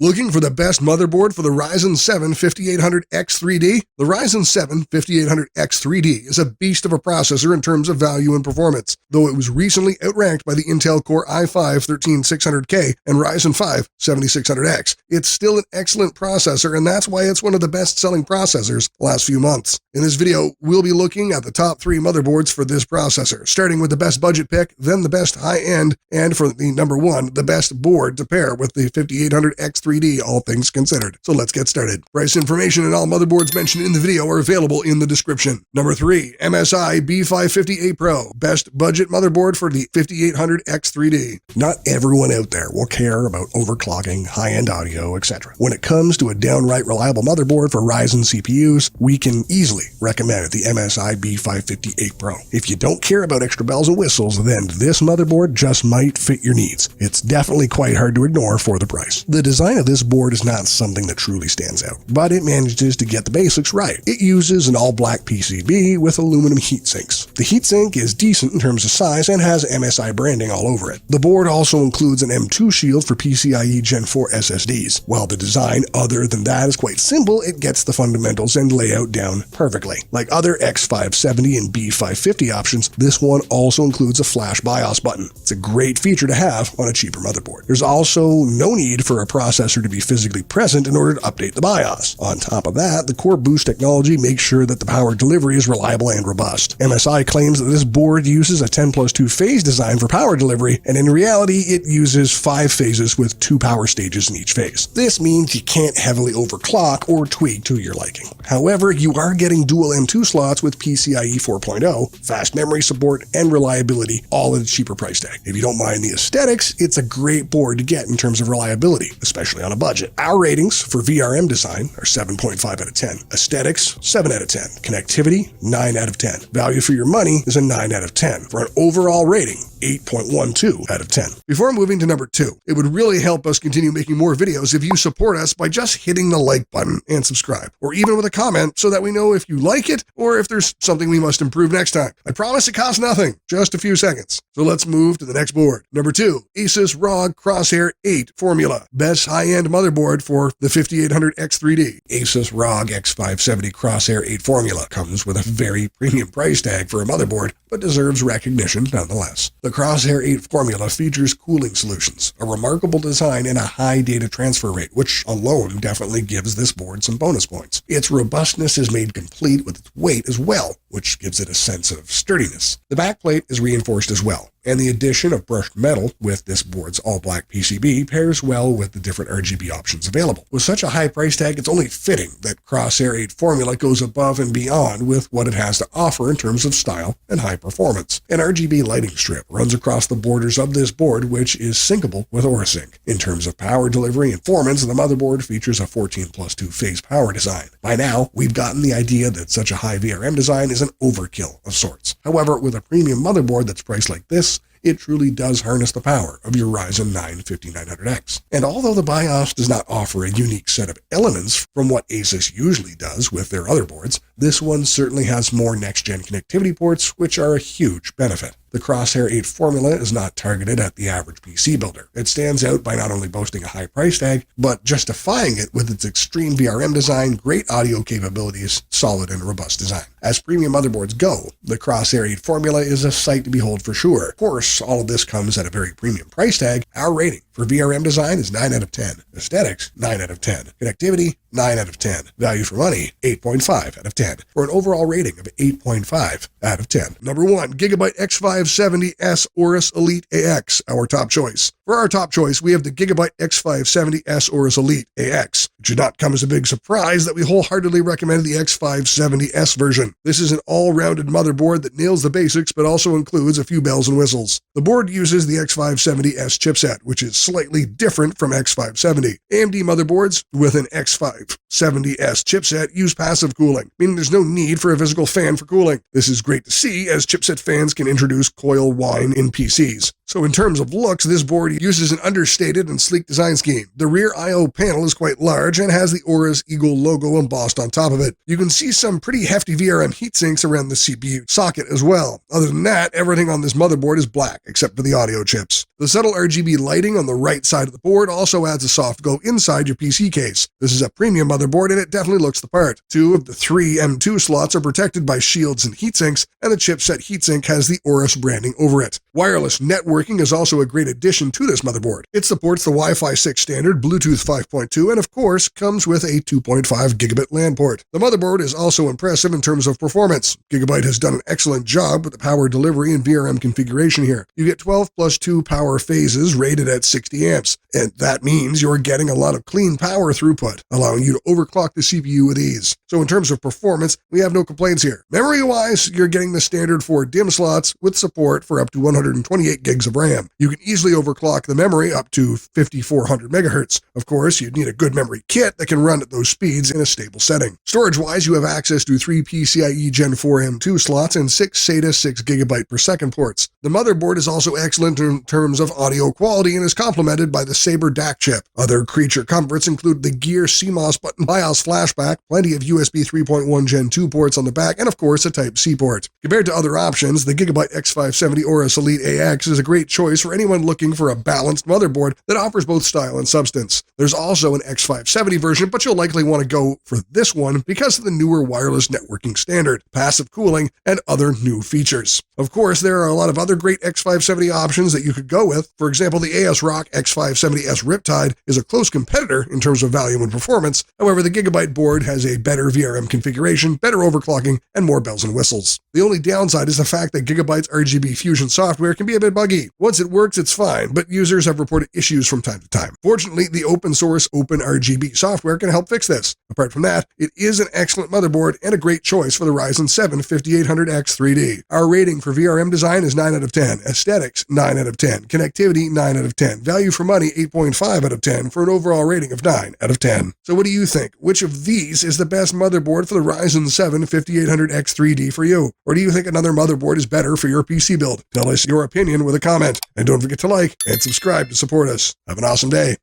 Looking for the best motherboard for the Ryzen 7 5800X3D? The Ryzen 7 5800X3D is a beast of a processor in terms of value and performance, though it was recently outranked by the Intel Core i5-13600K and Ryzen 5 7600X. It's still an excellent processor, and that's why it's one of the best-selling processors the last few months. In this video, we'll be looking at the top 3 motherboards for this processor, starting with the best budget pick, then the best high-end, and for the number 1, the best board to pair with the 5800X3D, all things considered. So let's get started. Price information and all motherboards mentioned in the video are available in the description. Number 3, MSI B558 Pro, best budget motherboard for the 5800X3D. Not everyone out there will care about overclocking, high-end audio, etc. When it comes to a downright reliable motherboard for Ryzen CPUs, we can easily recommend the MSI B558 Pro. If you don't care about extra bells and whistles, then this motherboard just might fit your needs. It's definitely quite hard to ignore for the price. The design of this board is not something that truly stands out, but it manages to get the basics right. It uses an all-black PCB with aluminum heat sinks. The heatsink is decent in terms of size and has MSI branding all over it. The board also includes an M2 shield for PCIe Gen 4 SSDs. While the design other than that is quite simple, it gets the fundamentals and layout down perfectly. Like other X570 and B550 options, this one also includes a flash BIOS button. It's a great feature to have on a cheaper motherboard. There's also no need for a processor to be physically present in order to update the BIOS. On top of that, the core boost technology makes sure that the power delivery is reliable and robust. MSI claims that this board uses a 10+2 phase design for power delivery, and in reality, it uses 5 phases with 2 power stages in each phase. This means you can't heavily overclock or tweak to your liking. However, you are getting dual M2 slots with PCIe 4.0, fast memory support, and reliability, all at a cheaper price tag. If you don't mind the aesthetics, it's a great board to get in terms of reliability, especially on a budget. Our ratings for VRM design are 7.5 out of 10. Aesthetics, 7 out of 10. Connectivity, 9 out of 10. Value for your money is a 9 out of 10. For an overall rating, 8.12 out of 10. Before moving to number 2, it would really help us continue making more videos if you support us by just hitting the like button and subscribe, or even with a comment so that we know if you like it or if there's something we must improve next time. I promise it costs nothing, just a few seconds. So let's move to the next board. Number 2, Asus ROG Crosshair 8 Formula, best high-end motherboard for the 5800X3D. Asus ROG X570 Crosshair 8 Formula comes with a very premium price tag for a motherboard, but deserves recognition nonetheless. The Crosshair 8 Formula features cooling solutions, a remarkable design, and a high data transfer rate, which alone definitely gives this board some bonus points. Its robustness is made complete with its weight as well, which gives it a sense of sturdiness. The backplate is reinforced as well, and the addition of brushed metal with this board's all-black PCB pairs well with the different RGB options available. With such a high price tag, it's only fitting that Crosshair 8 Formula goes above and beyond with what it has to offer in terms of style and high performance. An RGB lighting strip runs across the borders of this board, which is syncable with Aorus. In terms of power delivery and performance, the motherboard features a 14+2 phase power design. By now, we've gotten the idea that such a high VRM design is an overkill of sorts. However, with a premium motherboard that's priced like this, it truly does harness the power of your Ryzen 9 5900X. And although the BIOS does not offer a unique set of elements from what Asus usually does with their other boards, this one certainly has more next-gen connectivity ports, which are a huge benefit. The Crosshair 8 Formula is not targeted at the average PC builder. It stands out by not only boasting a high price tag, but justifying it with its extreme VRM design, great audio capabilities, solid and robust design. As premium motherboards go, the Crosshair 8 Formula is a sight to behold for sure. Of course, all of this comes at a very premium price tag. Our rating for VRM design is 9 out of 10. Aesthetics, 9 out of 10. Connectivity, 9 out of 10. Value for money, 8.5 out of 10. For an overall rating of 8.5 out of 10. Number 1, Gigabyte X570S Aorus Elite AX, our top choice. For our top choice, we have the Gigabyte X570S Aorus Elite AX. It should not come as a big surprise that we wholeheartedly recommend the X570S version. This is an all-rounded motherboard that nails the basics but also includes a few bells and whistles. The board uses the X570S chipset, which is slightly different from X570. AMD motherboards with an X5 X570S chipset use passive cooling, meaning there's no need for a physical fan for cooling. This is great to see, as chipset fans can introduce coil whine in PCs. So in terms of looks, this board uses an understated and sleek design scheme. The rear I/O panel is quite large and has the Aorus Eagle logo embossed on top of it. You can see some pretty hefty VRM heatsinks around the CPU socket as well. Other than that, everything on this motherboard is black, except for the audio chips. The subtle RGB lighting on the right side of the board also adds a soft glow inside your PC case. This is a premium motherboard and it definitely looks the part. 2 of the 3 M2 slots are protected by shields and heatsinks, and the chipset heatsink has the Aorus branding over it. Wireless networking is also a great addition to this motherboard. It supports the Wi-Fi 6 standard, Bluetooth 5.2, and of course comes with a 2.5 gigabit LAN port. The motherboard is also impressive in terms of performance. Gigabyte has done an excellent job with the power delivery and VRM configuration here. You get 12 plus 2 power phases rated at 60 amps, and that means you're getting a lot of clean power through,, allowing you to overclock the CPU with ease. So in terms of performance, we have no complaints here. Memory-wise, you're getting the standard 4 DIMM slots with support for up to 128 gigs of RAM. You can easily overclock the memory up to 5400 megahertz. Of course, you'd need a good memory kit that can run at those speeds in a stable setting. Storage-wise, you have access to 3 PCIe Gen 4 M2 slots and 6 SATA 6 GB per second ports. The motherboard is also excellent in terms of audio quality and is complemented by the Sabre DAC chip. Other creature comforts include the Gear CMOS button BIOS flashback, plenty of USB 3.1 Gen 2 ports on the back, and of course a Type-C port. Compared to other options, the Gigabyte X570 Aorus Elite AX is a great choice for anyone looking for a balanced motherboard that offers both style and substance. There's also an X570 version, but you'll likely want to go for this one because of the newer wireless networking standard, passive cooling, and other new features. Of course, there are a lot of other great X570 options that you could go with. For example, the ASRock X570S Riptide is a close competitor in terms of value and performance. However, the Gigabyte board has a better VRM configuration, better overclocking, and more bells and whistles. The only downside is the fact that Gigabyte's RGB Fusion software can be a bit buggy. Once it works, it's fine, but users have reported issues from time to time. Fortunately, the open source OpenRGB software can help fix this. Apart from that, it is an excellent motherboard and a great choice for the Ryzen 7 5800X 3D. Our rating for VRM design is 9 out of 10, aesthetics 9 out of 10, connectivity 9 out of 10, value for money 8.5 out of 10 for an overall rating of 9 out of 10. So what do you think? Which of these is the best motherboard for the Ryzen 7 5800X 3D for you? Or do you think another motherboard is better for your PC build? Tell us your opinion with a comment, and don't forget to like and subscribe to support us. Have an awesome day.